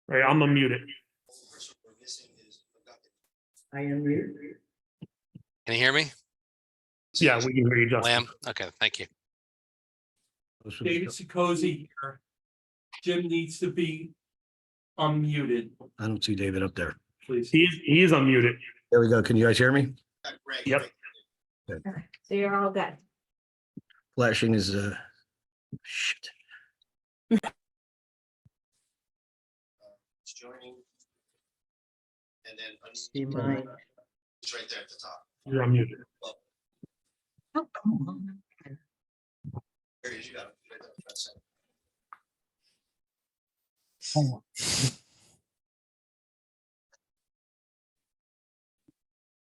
Right, I'm unmuted. I am muted. Can you hear me? Yeah, we can hear you, Justin. Lamb? Okay, thank you. David Sikosi here. Jim needs to be unmuted, I don't see David up there. please. He is unmuted. There we go. Can you guys hear me? Yep. So you're all good. Flashing is shit. Joining. And then See my it's right there at the top. You're unmuted. Oh, come on. There it is, you got it. Right there, that's it.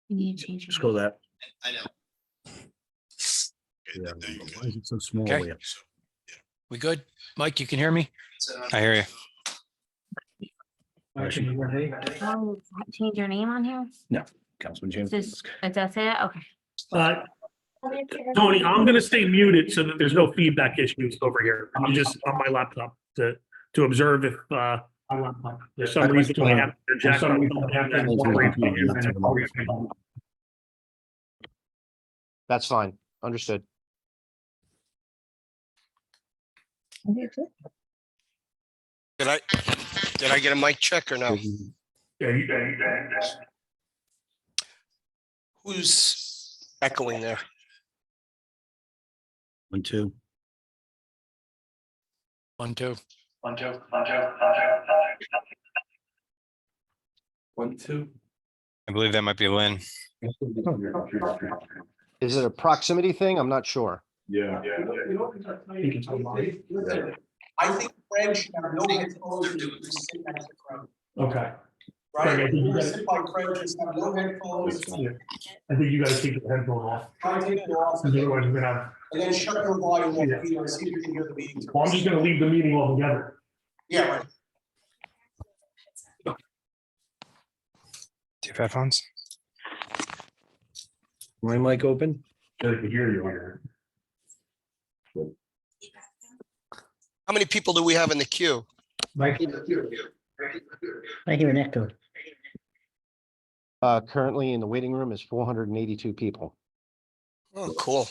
You need to change your scroll that. I know. Yeah. Why is it so small? Okay. way up? We good? Mike, you can hear me? So, I hear you. Oh, change your name on here? Councilman James. Is it does say it? Okay. Tony, I'm gonna stay muted so that there's no feedback issues over here. I'm just on my laptop to observe if there's some reason I have to interject. That's fine. Understood. Did I get a mic check or no? Who's echoing there? 1, 2. 1, 2. 1, 2. 1, 2. I believe that might be Lynn. Is it a proximity thing? I'm not sure. I think Craig should have no headphones. Okay. Right, I think you guys- sit by Craig, just have no headphones, I think you guys take the headphone off. try to take it off, Because otherwise we're gonna have, and then shut your volume off, you know, see if you can hear the meeting. well, I'm just gonna leave the meeting altogether. Yeah, right. Do you have headphones? My mic open? I can hear you on here. How many people do we have in the queue? I hear an echo. Currently in the waiting room is 482 people. Oh, cool.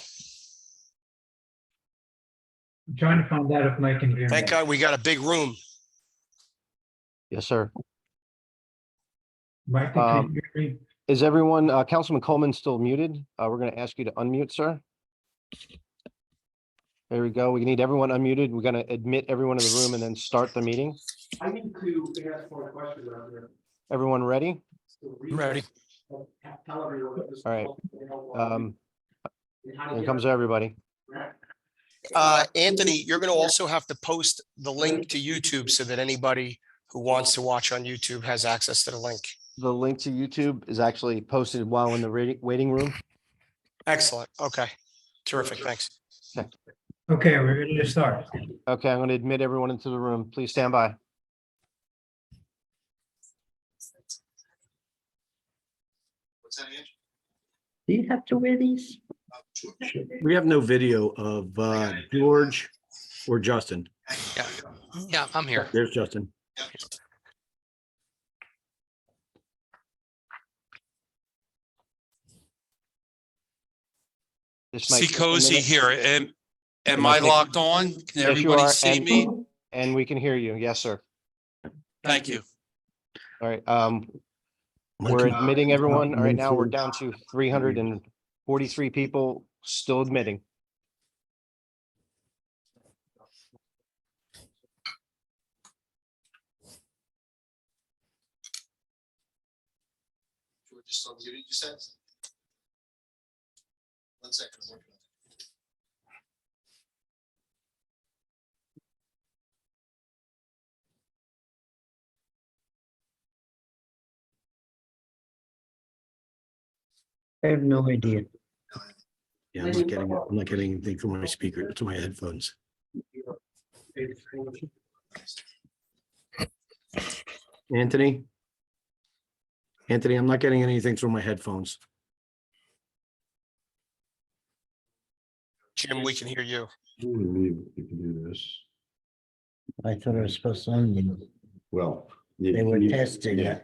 I'm trying to find out if Mike can hear me. Thank God we got a big room. Yes, sir. Mike, can you hear me? Is everyone, Councilman Coleman still muted? We're going to ask you to unmute, sir. There we go. We need everyone unmuted. We're going to admit everyone in the room and then start the meeting. I need to ask more questions out there. Everyone ready? I'm ready. All right. Here comes everybody. Anthony, you're going to also have to post the link to YouTube so that anybody who wants to watch on YouTube has access to the link. The link to YouTube is actually posted while in the waiting room. Excellent. Okay. Terrific. Thanks. Okay, we're ready to start. Okay, I'm going to admit everyone into the room. Please stand by. What's that, Ange? Do you have to wear these? We have no video of George or Justin. Yeah. Yeah, I'm here. There's Justin. This might take a Sikosi minute. here. Am might I take- locked on? Can Yes, you everybody are, see and- me? And we can hear you. Yes, sir. Thank you. All right. We're admitting everyone. Right now, we're down to 343 people still admitting. We're just on muted, you said? 1 second. I'm working on it. I have no idea. Yeah, I'm not getting anything from my speaker, to my headphones. Anthony? Anthony, I'm not getting anything through my headphones. Jim, we can hear you. You can do this. I thought I was supposed to unmute. Well, They were testing it.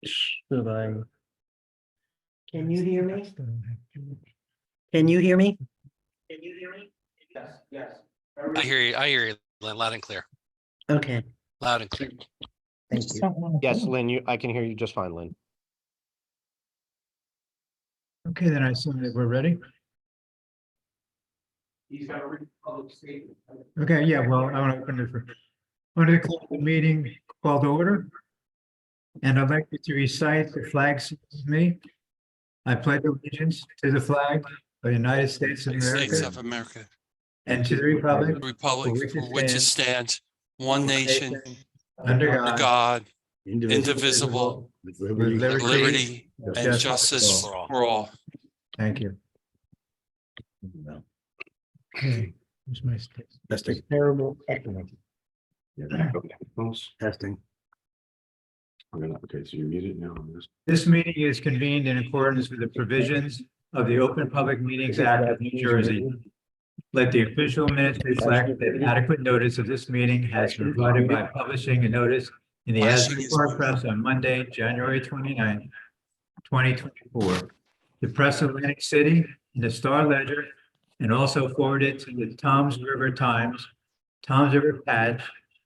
Should I? Can you hear me? Can you hear me? Yes, yes. I hear you loud and clear, Okay, loud and clear. thank you. Yes, Lynn, I can hear you just fine, Lynn. Okay, then I assume that we're ready. He's got to read the public statement. Okay, yeah, well, I want to open it for, I want to call the meeting called to order. And I'd like you to recite the flag with me. I pledge allegiance to the flag of the United States of States America of America, and to the republic the republic for which it stands, one nation, under under God, God, Indivisible. indivisible, With with liberty. liberty and justice justice for all. for all. Thank you. Okay, here's my space. Testing. Terrible. Testing. Okay, so you mute it now. This meeting is convened in accordance with the provisions of the Open Public Meetings Act of New Jersey. Let the official minutes reflect that adequate notice of this meeting has been provided by publishing a notice in the Asbury Park Press on Monday, January 29th, 2024. The Press of Atlantic City and the Star Ledger, and also forwarded to the Toms River Times, Toms River Patch,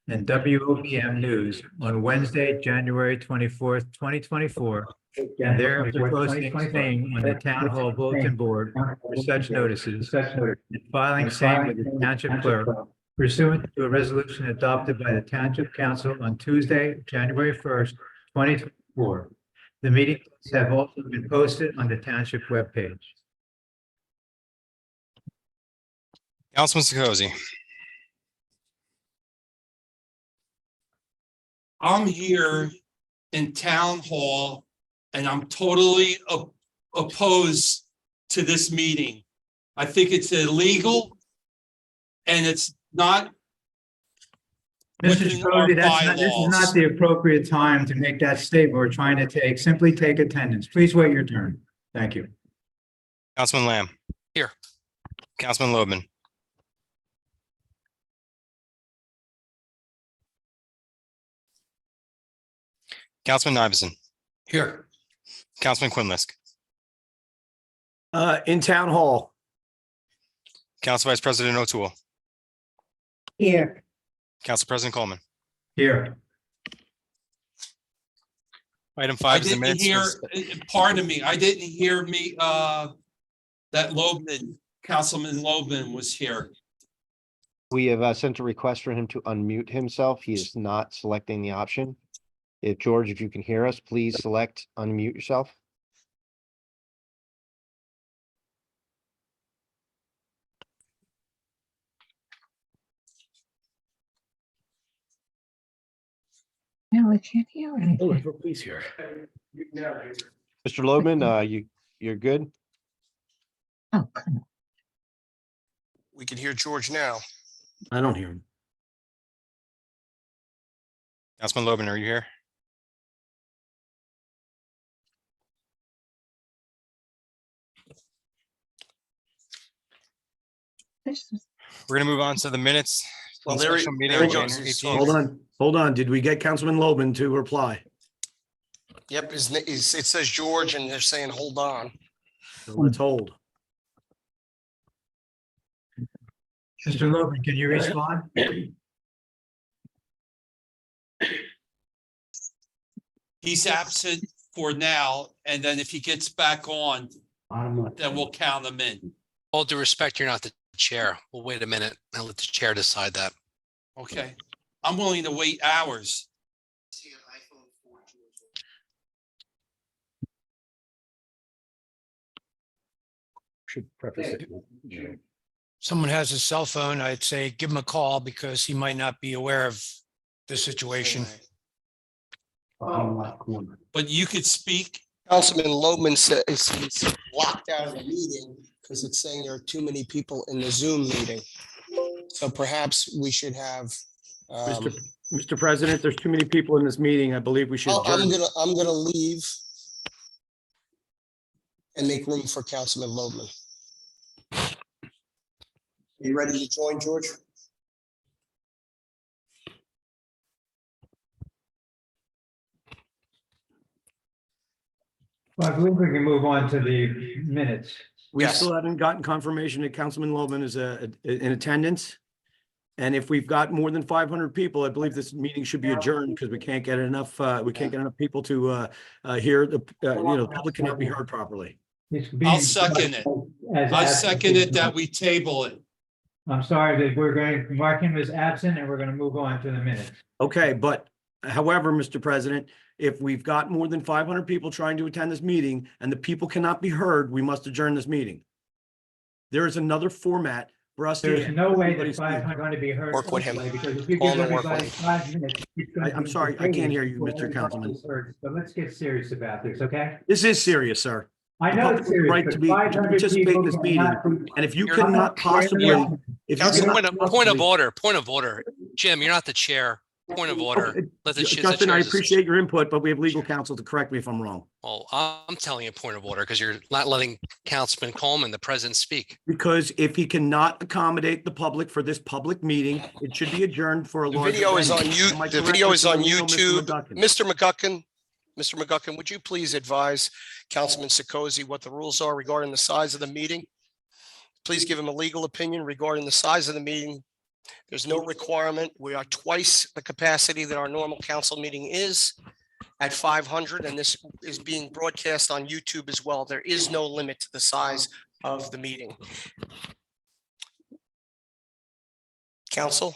and WOBM News on Wednesday, January 24th, 2024, and thereafter posting same on the Town Hall Bulletin Board for such notices, and filing same with the Township Clerk pursuant to a resolution adopted by the Township Council on Tuesday, January 1st, 2024. The meetings have also been posted on the Township webpage. Councilman Sakozy. I'm here in town hall and I'm totally opposed to this meeting. I think it's illegal and it's not Mr. within our Cody, this is bylaws. not the appropriate time to make that statement we're trying to take. Simply take attendance. Please wait your turn. Thank you. Councilman Lamb. Here. Councilman Loban. Councilman Iverson. Here. Councilman Quinlisk. In town hall. Council Vice President O'Toole. Here. Council President Coleman. Here. Item I 5 is the didn't minutes. hear, was- pardon me, I didn't hear that Loban, Councilman Loban was here. We have sent a request for him to unmute himself. He is not selecting the option. If George, if you can hear us, please select unmute yourself. No, I can't hear anything. Please here. Mr. Loban, you're good? Oh, come on. We can hear George now. I don't hear him. Councilman Loban, are you here? This is- We're gonna move on to the minutes. Well, from there he- special meeting there he on goes. January He's 18th. Hold on. Did we get Councilman Loban to reply? Yep, it says George and they're saying, hold on. So let's hold. Mr. Logan, can you respond? He's absent for now, and then if he gets back on, then we'll count him in. All due respect, you're not the chair. We'll wait a minute and let the chair decide that. Okay, I'm willing to wait hours. Should preface it. Someone has a cell phone, I'd say give him a call because he might not be aware of the situation. But you could speak. Councilman Loman says he's locked out of the meeting because it's saying there are too many people in the Zoom meeting. So perhaps we should have. Mr. President, there's too many people in this meeting. I believe we should. I'm gonna leave and make room for Councilman Loman. You ready to join, George? Well, I believe we can move on to the minutes. We Yes. still haven't gotten confirmation that Councilman Loman is in attendance. And if we've got more than 500 people, I believe this meeting should be adjourned because we can't get enough people to hear the, the public cannot be heard properly. I'll second it. I second it that we table it. I'm sorry that we're going to mark him as absent and we're going to move on to the minutes. Okay, but however, Mr. President, if we've got more than 500 people trying to attend this meeting and the people cannot be heard, we must adjourn this meeting. There is another format for us to. There's no way that everybody's 500 are going to be heard. Work with him. Because if you Call give him and work with everybody 5 minutes. it's gonna I'm be sorry, I can't hear you, for Mr. everybody Councilman. who's heard. So let's get serious about this, okay? This is serious, sir. I The know public it's has the serious. right but to be, to 500 participate in people this meeting. cannot be- And if you You're cannot not- possibly, if you Council, cannot point of possibly- order, point of order. Jim, you're not the chair. Point of order. Let the Justin, I chairs- appreciate your input, but we have legal counsel to correct me if I'm wrong. Well, I'm telling you a point of order because you're not letting Councilman Coleman, the president, speak. Because if he cannot accommodate the public for this public meeting, it should be adjourned for a The larger. video is on venue. Am I the correct, video is Mr. on Marino, YouTube. Mr. McGuckin? Mr. McGuckin, would you please advise Councilman Sikosi what the rules are regarding the size of the meeting? Please give him a legal opinion regarding the size of the meeting. There's no requirement. We are twice the capacity that our normal council meeting is at 500, and this is being broadcast on YouTube as well. There is no limit to the size of the meeting. Council?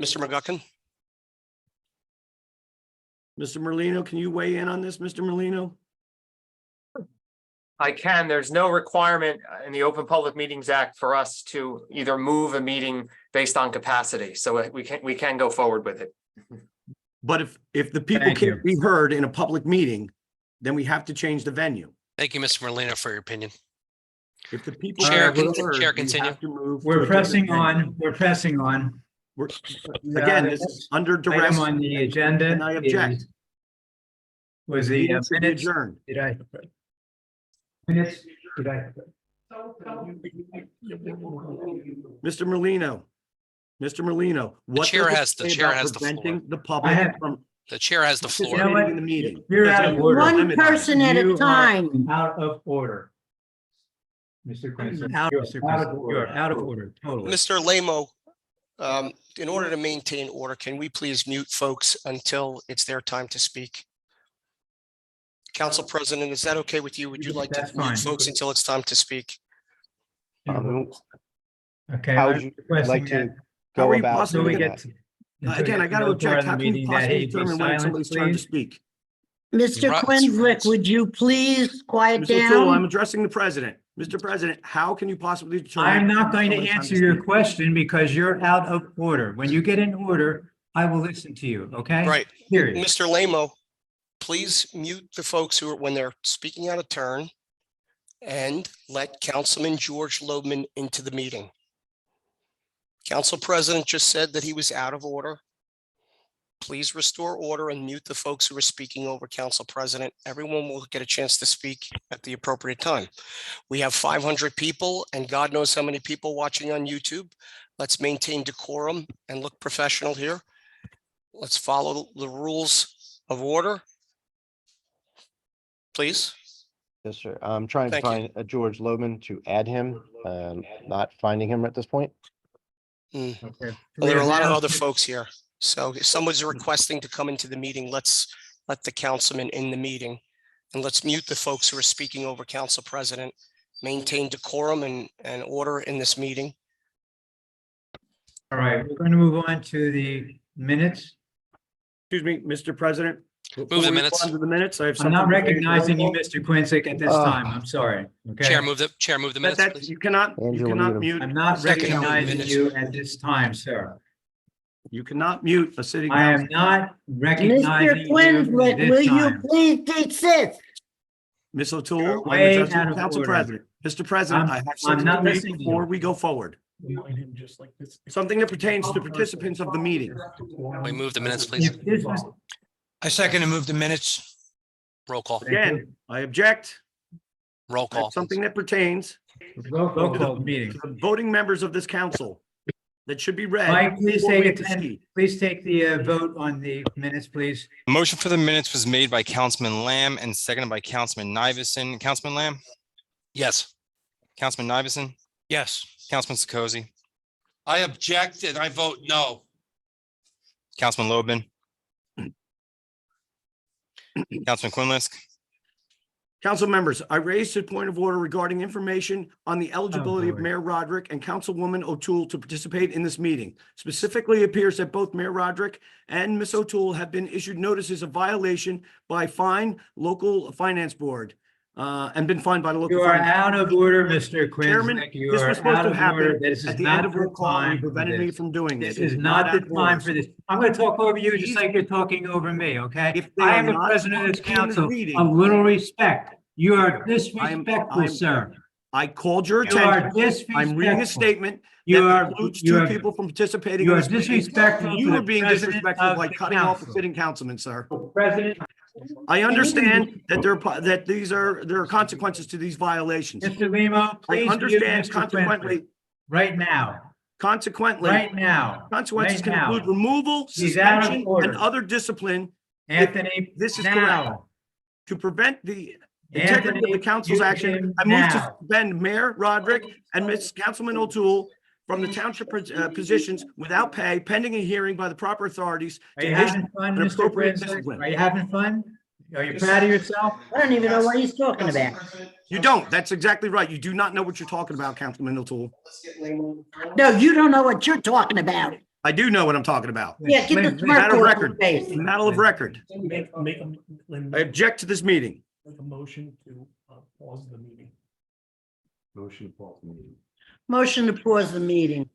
Mr. McGuckin? Mr. Merlino, can you weigh in on this, Mr. Merlino? I can. There's no requirement in the Open Public Meetings Act for us to either move a meeting based on capacity. So we can go forward with it. But if the people Thank you. can't be heard in a public meeting, then we have to change the venue. Thank you, Mr. Merlino, for your opinion. If the people. Chair, can't be con- heard, Chair, we continue. have to move to We're a different pressing venue. on, we're pressing on. We're- Again, this is under duress. Item on the agenda. And I object. is- Was The the meeting should be minutes, adjourned. did I? Minutes, did I? Mr. Merlino. Mr. Merlino. what chair does it has- the say chair about has the floor. preventing The I public have- from The chair has the floor. know what? participating in the meeting. You're There's out a of order. One limit on it. person at You a are time. Out of order. Mr. Quincy. You're out of order, totally. Mr. Lamo, in order to maintain order, can we please mute folks until it's their time to speak? Council President, is that okay with you? Would you like to That's mute fine. folks until it's time to speak? Okay. How I'm would you requesting like to that- How go are you about So we possibly doing get. that? until Again, we I get got to to the part object. of the How can you meeting that possibly he be determine when silent, somebody's turn to please? speak? Mr. Right. Quinlick, would you please quiet Mr. O'Toole, I'm down? addressing the president. Mr. President, how can you possibly determine? I'm not going to when somebody's time answer your speak? question because you're out of order. When you get in order, I will listen to you, okay? Right. Period. Mr. Lamo, please mute the folks who are, when they're speaking out of turn, and let Councilman George Loman into the meeting. Council President just said that he was out of order. Please restore order and mute the folks who are speaking over Council President. Everyone will get a chance to speak at the appropriate time. We have 500 people and God knows how many people watching on YouTube. Let's maintain decorum and look professional here. Let's follow the rules of order. Please. Yes, sir. I'm trying to Thank you. find a George Loman to add him, not finding him at this point. Okay. Well, there are a lot of Now- other folks here. So if someone's requesting to come into the meeting, let's let the councilman in the meeting. And let's mute the folks who are speaking over Council President, maintain decorum and order in this meeting. All right, we're going to move on to the minutes. Excuse me, Mr. President. Move Before the we minutes. go on to the minutes, I have I'm not something to say. recognizing you, Mr. Quincy, at this time. I'm sorry. Okay. Chair, move the minutes, That, please. you cannot Angela, mute him. mute. I'm not Second, recognizing minutes. you at this time, sir. You cannot mute a city I am council. not recognizing Mr. you Quinlick, at will this you time. please desist? Ms. O'Toole, I'm way addressing out the of council order. president. Mr. President, I I'm have something not to read listening to you. before we go forward. Something that pertains to participants of the meeting. We move the minutes, please. If this was- I second to move the minutes. Roll call, Again, I object. roll I have call. Something that pertains Roll call meeting. to the voting members of this council. that should be read. Mike, please before we take proceed. please take the vote on the minutes, please. A motion for the minutes was made by Councilman Lamb and seconded by Councilman Nivison. Councilman Lamb, Yes. Councilman Nivison, Yes. Councilman Sikozi, I object and I vote no. Councilman Lobman, Councilman Quinlisk, Council members, I raised a point of order regarding information on the eligibility of boy. Mayor Roderick and Councilwoman O'Toole to participate in this meeting. Specifically, it appears that both Mayor Roderick and Ms. O'Toole have been issued notices of violation by local finance board, and been fined by the local. You are finance out of order, Mr. Chairman, Quinnick. You this are was supposed out to of happen order. This is at the not end of the roll call, and time you for prevented me this. from doing This it. is It not out the of time order. for this. I'm going to talk over you just like you're talking over me, okay? If they I are am the not president of this supposed to be in this council. meeting- A little respect. You are I'm- disrespectful, sir. I called your You are attention. I'm reading a disrespectful. statement You that are- precludes you two are- people from participating you in are this meeting. disrespectful You to are the being president disrespectful of by the cutting off a council. sitting councilman, sir. President, I understand that there are consequences to these violations. Mr. Limo, I please mute understand Mr. consequently, Quinlick right now, consequently, right now. consequences right can now. include removal, He's out of suspension, order. and other discipline. Anthony, This is now. correct. To prevent the integrity of the Anthony, council's mute action, him I move to now. suspend Mayor Roderick and Ms. Councilman O'Toole from the township positions without pay pending a hearing by the proper authorities. Are to you issue having fun, an Mr. appropriate Quinlick? discipline. Are you having fun? Are you proud of yourself? I don't even know what he's talking about. You don't. That's exactly right. You do not know what you're talking about, Councilman O'Toole. No, you don't know what you're talking about. I do know what I'm talking about. Yeah, get the Wait, smirk Matter of off your record. face. Matter of record. Make I object to this meeting. a motion to pause the meeting. Motion to pause the meeting.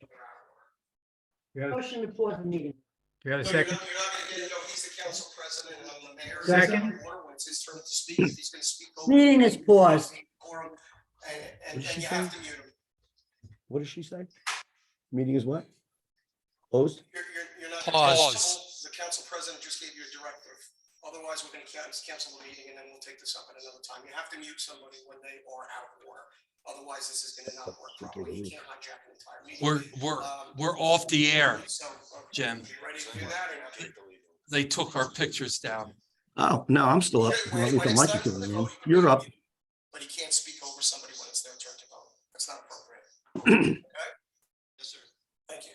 You have Motion to pause the meeting. you have a No, you're second? not gonna get, no, he's the council president and I'm the mayor. Second. When it's his turn to speak, if he's gonna speak. over- Meeting is paused. And you have to mute him. What did she say? Meeting is what? Closed? You're not. Pause. The council president just gave you a directive. Otherwise, we're gonna cancel the meeting and then we'll take this up at another time. You have to mute somebody when they are out of order. Otherwise, this is gonna not work properly. You can't hijack an entire meeting. We're off the air. So, Jim. You ready to do that or not? They took our pictures down. Oh, no, I'm still up. Well, at least on my computer, man. You're up. But he can't speak over somebody when it's their turn to vote. That's not appropriate. Okay? Yes, sir. Thank you.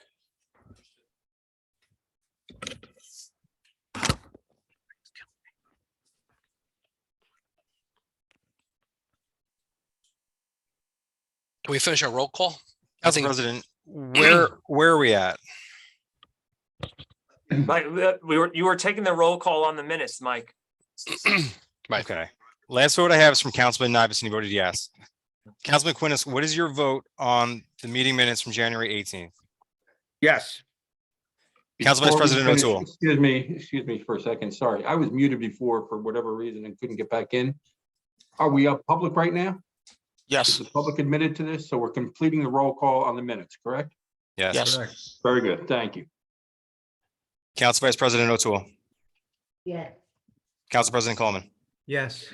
Can we finish our roll call? Council President, where are we at? Mike, you were taking the roll call on the minutes, Mike. Right. Okay. Last vote I have is from Councilman Nivison. He voted yes. Councilman Quinnis, what is your vote on the meeting minutes from January 18th? Yes. Council Vice President O'Toole. Excuse me for a second. Sorry, I was muted before for whatever reason and couldn't get back in. Are we up public right now? Is Yes. the public admitted to this? So we're completing the roll call on the minutes, correct? Yes. Yes. Very good. Thank you. Council Vice President O'Toole. Yes. Council President Coleman. Yes.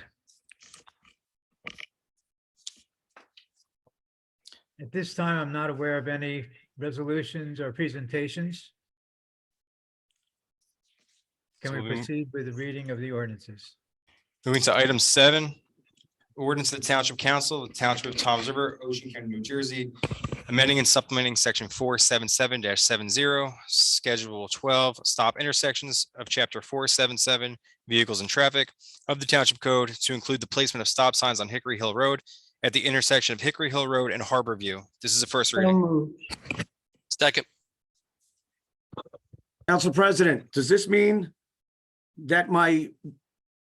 At this time, I'm not aware of any resolutions or presentations. Can we So we- proceed with the reading of the ordinances? Moving to item 7, ordinance of the Township Council, the Township of Toms River, Ocean County, New Jersey, amending and supplementing section 477-70, schedule 12, stop intersections of chapter 477, vehicles and traffic of the Township Code to include the placement of stop signs on Hickory Hill Road at the intersection of Hickory Hill Road and Harbor View. This is a first So reading. moved. Second. Council President, does this mean that my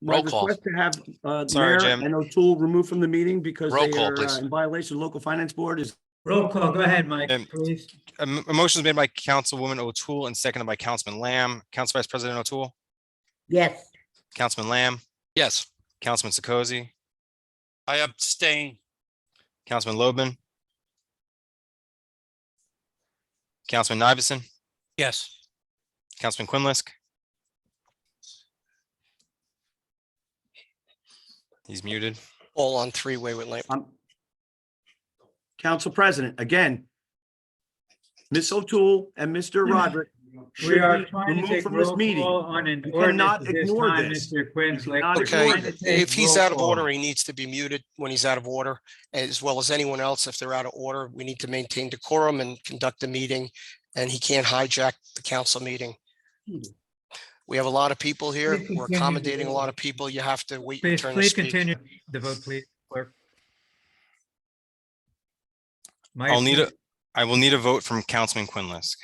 Roll call. request to have Sorry, Mayor Jim. and O'Toole removed from the meeting because Roll they call, are please. in violation of local finance board is Roll call, go ahead, Mike, Um, please. A motion is made by Councilwoman O'Toole and seconded by Councilman Lamb. Council Vice President O'Toole, Yes. Councilman Lamb, Yes. Councilman Sikozi, I abstain. Councilman Lobman, Councilman Nivison, Yes. Councilman Quinlisk. He's muted. All on three-way with light. Council President, again, Ms. O'Toole and Mr. Roderick should We are be trying to removed take from this roll meeting. call on an You ordinance cannot at this ignore time, this. Mr. Quinsley. Not We're ignore trying this. to take If he's roll out of call. order, he needs to be muted when he's out of order, as well as anyone else. If they're out of order, we need to maintain decorum and conduct the meeting, and he can't hijack the council meeting. We have a lot of people here. Please We're continue. accommodating a lot of people. You have to wait your Please, turn to please speak. continue the vote, please, clerk. Mike, I will need a vote from Councilman Quinlisk.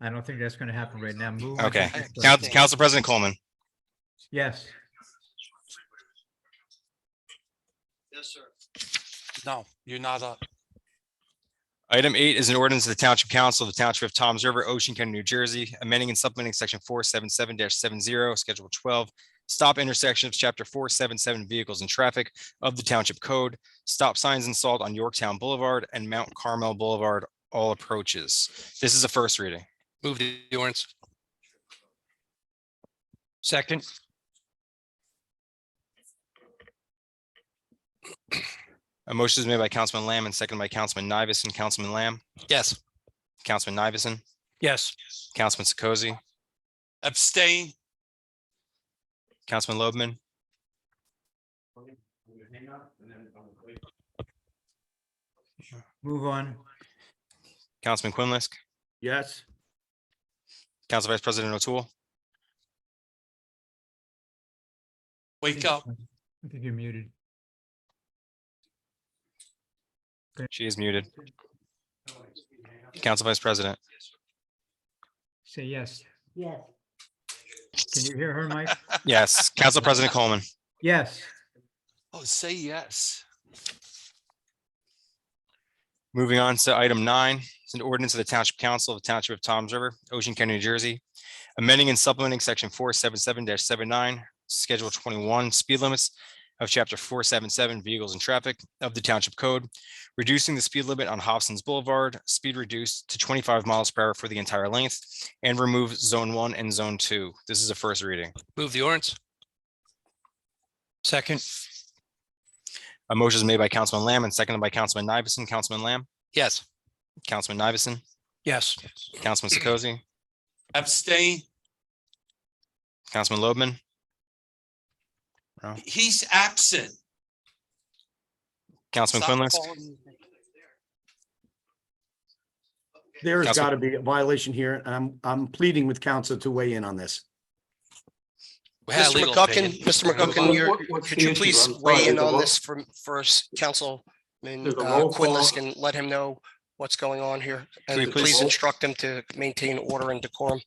I don't think that's going to happen right now. Move on to Okay, the next item. Council President Coleman. Yes. Yes, sir. No, you're not up. Item 8 is an ordinance of the Township Council of the Township of Toms River, Ocean County, New Jersey, amending and supplementing section 477-70, Schedule 12, stop intersections, chapter 477, vehicles and traffic of the Township Code, stop signs installed on Yorktown Boulevard and Mount Carmel Boulevard, all approaches. This is a first reading. Move the ordinance. Second, A motion is made by Councilman Lamb and seconded by Councilman Nivison. Councilman Lamb, Yes. Councilman Nivison, yes. Councilman Sikozi, Abstain. Councilman Loebman, Move on. Councilman Quinlisk, Yes. Council Vice President O'Toole, Wake up. I think you're muted. she is muted. Council Vice President, Say yes. Yes. Can you hear her, Mike? yes. Council President Coleman. Yes. Oh, say yes. Moving on to item 9, it's an ordinance of the Township Council of the Township of Toms River, Ocean County, New Jersey, amending and supplementing section 477-79, Schedule 21, speed limits of chapter 477, vehicles and traffic of the Township Code, reducing the speed limit on Hobson's Boulevard, speed reduced to 25 miles per hour for the entire length, and remove zone 1 and zone 2. This is a first reading. Move the ordinance. Second, A motion is made by Councilman Lamb and seconded by Councilman Nivison. Councilman Lamb, Yes. Councilman Nivison, yes. Councilman Sikozi, Abstain. Councilman Loebman, He's absent. Councilman Stop Quinlisk, calling- There's Council- got to be a violation here, and I'm pleading with council to weigh in on this. We had a Mr. legal McGuckin, opinion. Mr. McGuckin, What's could the you issue? please I'm sorry, weigh in there's a on roll- this from first, Councilman There's a roll call. Quinlisk, and let him know what's going on here? Can we And please- please instruct him to maintain order and decorum.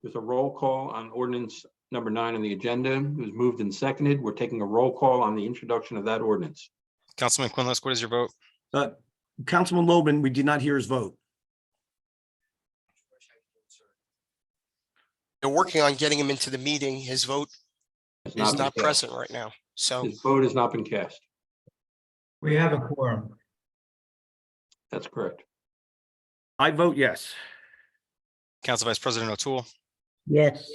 There's a roll call on ordinance number 9 on the agenda. It was moved and seconded. We're taking a roll call on the introduction of that ordinance. Councilman Quinlisk, what is your vote? Councilman Logan, we did not hear his vote. They're working on getting him into the meeting. His vote It's is been not cast. present right now. So His vote has not been cast. We have a quorum. That's correct. I vote yes. Council Vice President O'Toole, Yes.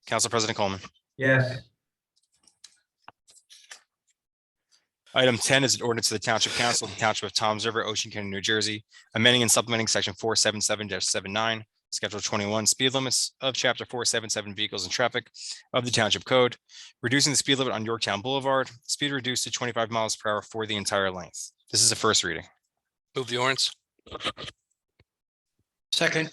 Council President Coleman. Yes. Item 10 is an ordinance to the Township Council of the Township of Toms River, Ocean County, New Jersey, amending and supplementing section 477-79, Schedule 21, speed limits of chapter 477, vehicles and traffic of the Township Code, reducing the speed limit on Yorktown Boulevard, speed reduced to 25 miles per hour for the entire length. This is a first reading. Move the ordinance. Second,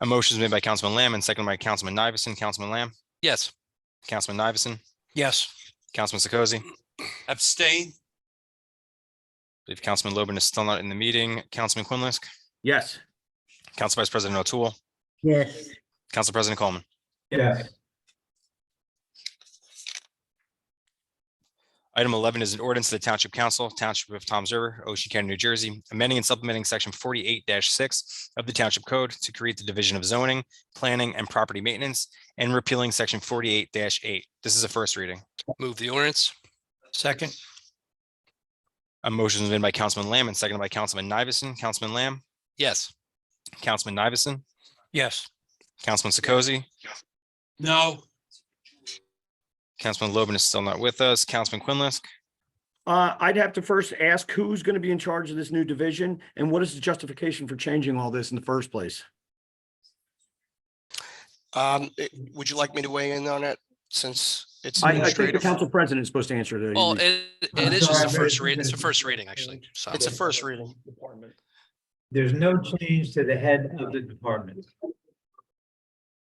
A motion is made by Councilman Lamb and seconded by Councilman Nivison. Councilman Lamb, Yes. Councilman Nivison, yes. Councilman Sikozi. Abstain. I believe Councilman Logan is still not in the meeting. Councilman Quinlisk, Yes. Council Vice President O'Toole, Yes. Council President Coleman. Yes. Item 11 is an ordinance to the Township Council, Township of Toms River, Ocean County, New Jersey, amending and supplementing section 48-6 of the Township Code to create the Division of Zoning, Planning, and Property Maintenance, and repealing section 48-8. This is a first reading. Move the ordinance. Second, A motion is made by Councilman Lamb and seconded by Councilman Nivison. Councilman Lamb, Yes. Councilman Nivison, yes. Councilman Sikozi, No. Councilman Logan is still not with us. Councilman Quinlisk, I'd have to first ask who's going to be in charge of this new division and what is the justification for changing all this in the first place? Would you like me to weigh in on it since it's I think the administrative? council president is supposed to answer the. Well, it is just a first read. It's a first reading, actually. So It's a first reading. There's no change to the head of the department.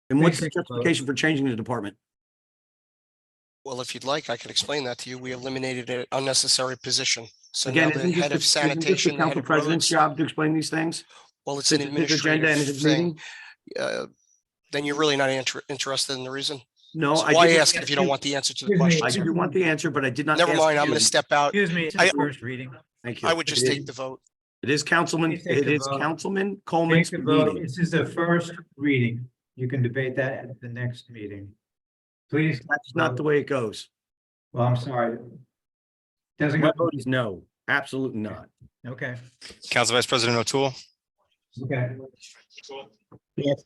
And what's the justification for changing the department? Well, if you'd like, I can explain that to you. We eliminated an unnecessary position. So Again, now the isn't head of this the sanitation, the head council of president's roads, job to explain these things? well, it's an His agenda and administrative his thing. meeting? Then you're really not interested in the reason? No, So I why didn't ask it if you don't want the answer to the Excuse me, question? I do want the answer, but I did not. Never ask mind, I'm you. going to step out. Excuse me, it's I- a first reading. Thank you. I would just take the vote. It is Councilman, Please take it the is vote. Councilman Coleman's Take the vote. meeting. This is the first reading. You can debate that at the next meeting. Please. That's not the way it goes. Well, I'm sorry. Doesn't My go. vote is no, absolutely not. Okay, Council Vice President O'Toole, okay, Yes.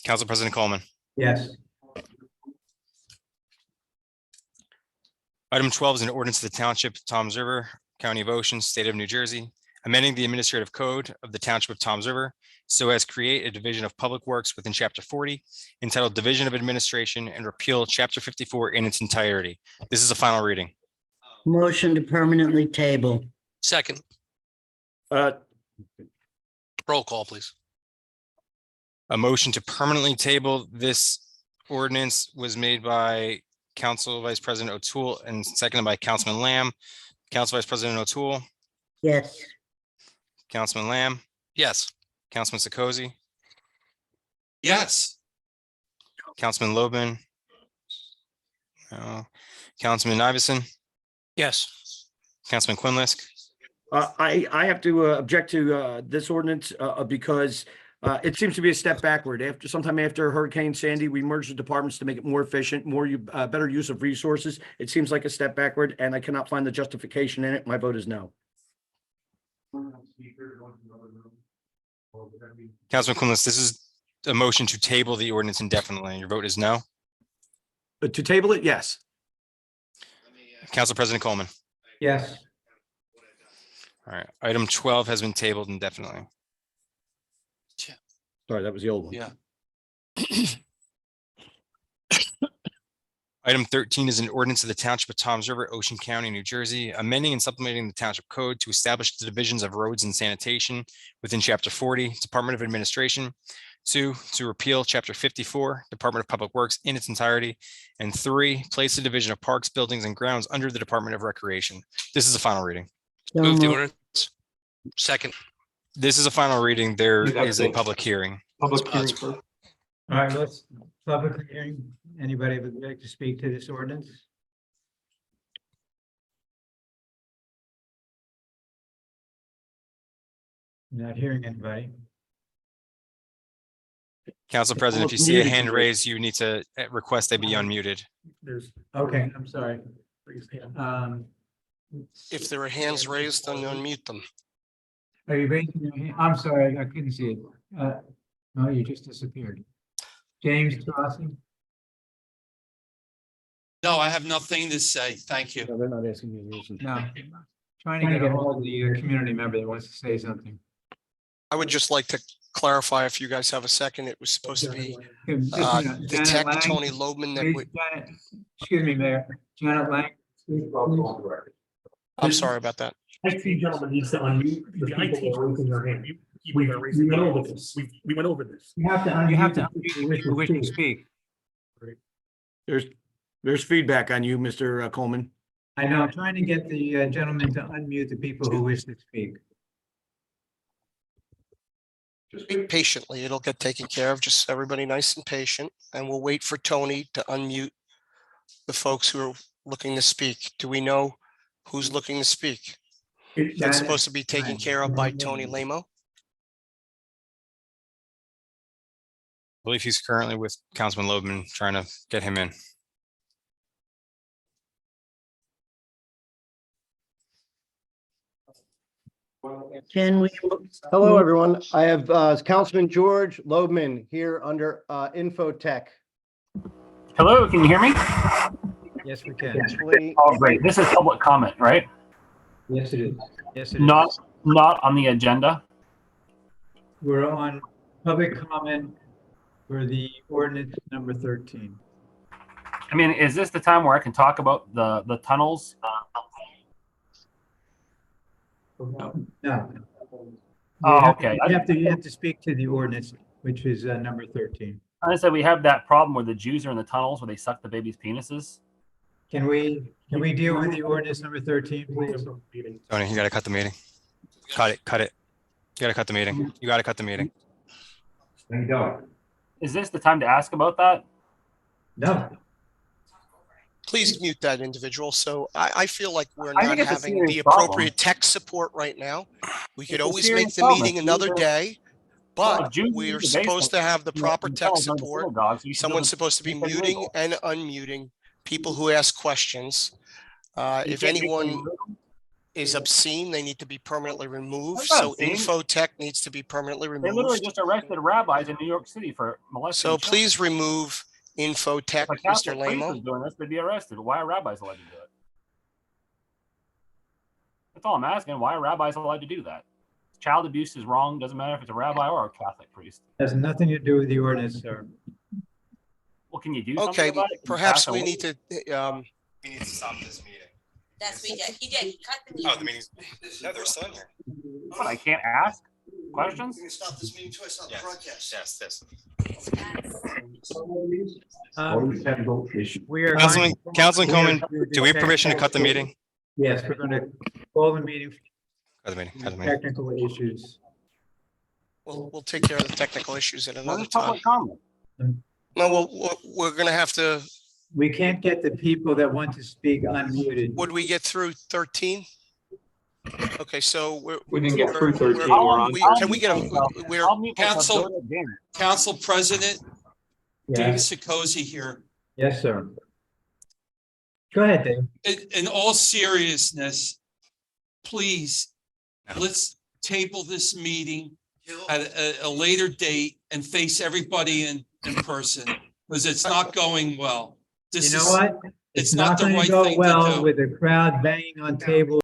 Council President Coleman. yes. Item 12 is an ordinance of the Township of Toms River, County of Ocean, State of New Jersey, amending the administrative code of the Township of Toms River so as create a division of Public Works within Chapter 40 entitled Division of Administration and repeal Chapter 54 in its entirety. This is a final reading. Motion to permanently table. second, Uh, roll call, please. A motion to permanently table this ordinance was made by Council Vice President O'Toole and seconded by Councilman Lamb. Council Vice President O'Toole, Yes. Councilman Lamb, Yes, Councilman Sikozi, Yes, Councilman Loban. No. Councilman Iverson, Yes, Councilman Quinlisk, I have to object to this ordinance because it seems to be a step backward. Sometime after Hurricane Sandy, we merged the departments to make it more efficient, better use of resources. It seems like a step backward, and I cannot find the justification in it. My vote is no. Councilman Quinlisk, this is a motion to table the ordinance indefinitely. Your vote is no. But to table it, yes. Council President Coleman. Yes, All right, item 12 has been tabled indefinitely. Sorry, that was the old one. yeah. Item 13 is an ordinance of the Township of Toms River, Ocean County, New Jersey, amending and supplementing the Township Code to establish the divisions of roads and sanitation within Chapter 40, Department of Administration. 2, to repeal Chapter 54, Department of Public Works in its entirety. And 3, place the division of parks, buildings, and grounds under the Department of Recreation. This is a final reading. So move the moved. ordinance. Second, This is a final reading. There That's is a it. public hearing. Public hearing That's- first. all right, let's, public hearing. Anybody would like to speak to this ordinance? Not hearing anybody. Council President, if you see a hand raised, you need to request they be unmuted. There's. Okay, I'm sorry. Raise hand. If there are hands raised, then unmute them. Are you raising your hand? I'm sorry, I couldn't see it. No, you just disappeared. James Rossi? No, I have nothing to say. Thank you. No, they're not asking me to listen. No. Trying to get a hold of the community member that wants to say something. I would just like to clarify if you guys have a second, it was supposed to be Just a the minute. tech Janet Lang, Tony Loban that please, would, Janet, excuse me, Mayor. Janet Lang. I'm sorry about that. IT gentleman needs to unmute. The IT are raising their hand. We went over this. We went over this. You have to unmute the people who wish to speak. There's feedback on you, Mr. Coleman. I know, I'm trying to get the gentleman to unmute the people who wish to speak. Wait patiently, it'll get taken care of. Just everybody nice and patient, and we'll wait for Tony to unmute the folks who are looking to speak. Do we know who's looking to speak? That's supposed to be taken care of by Tony Lamo. I believe he's currently with Councilman Loban trying to get him in. Can we? Hello, everyone. I have Councilman George Loebman here under Infotech. Hello, can you hear me? Yes, we can. Actually, Oh, great. This is public comment, right? Yes, it is. Yes, it is. Not on the agenda. We're on public comment for the ordinance number 13. I mean, is this the time where I can talk about the tunnels? No. Oh, okay. You have to speak to the ordinance, which is number 13. I said we have that problem where the Jews are in the tunnels where they suck the babies' penises. Can we deal with the ordinance number 13, please? Tony, you gotta cut the meeting. Cut it. You gotta cut the meeting. You gotta cut the meeting. Is this the time to ask about that? No. Please mute that individual. So I feel like we're I not think it's a having serious the problem. appropriate tech support right now. We could It's a always serious make the problem. meeting another day, Well, but Jews we in are the supposed to basement, have the you know, proper tech themselves are the support. synagogues, you should Someone's build a- supposed to be you can muting Google. and unmuting people who ask questions. You If can't make anyone them move. is obscene, they need to be permanently removed. That's not So obscene. infotech needs to be permanently They literally removed. just arrested rabbis in New York City for molesting So children. please remove infotech, If a Mr. Catholic priest Lamo. was doing this, they'd be arrested. Why are rabbis allowed to do it? That's all I'm asking. Why are rabbis allowed to do that? Child abuse is wrong. Doesn't matter if it's a rabbi or a Catholic priest. Has nothing to do with the ordinance, sir. Well, can you do something Okay, about it? Can you perhaps pass a we law? need to, We need to stop this meeting. That's what he did. He did. He cut the Oh, meeting. the meeting's, no, they're still in here. What, I can't ask questions? We can stop this meeting too. I stop the broadcast. Yes, this. We are. Councilman Coleman, do do we have permission to cut the meeting? Yes, we're going to call the meeting Cut the meeting, cut the for meeting. technical issues. we'll take care of the technical issues at What another is time. public comment? No, we're gonna have to, We can't get the people that want to speak unmuted. would we get through 13? Okay, so We didn't get through 13. I'll- We're on. Can we get a, we're, I'll mute myself. Council- Go to Janet. Council President David Yes, Sikosi here. yes, sir. Go ahead, Dave. In all seriousness, please, let's table this meeting at a later date and face everybody in person, because it's not going well. You This know is, what? it's not the gonna right go thing to well do. with a crowd banging on tables.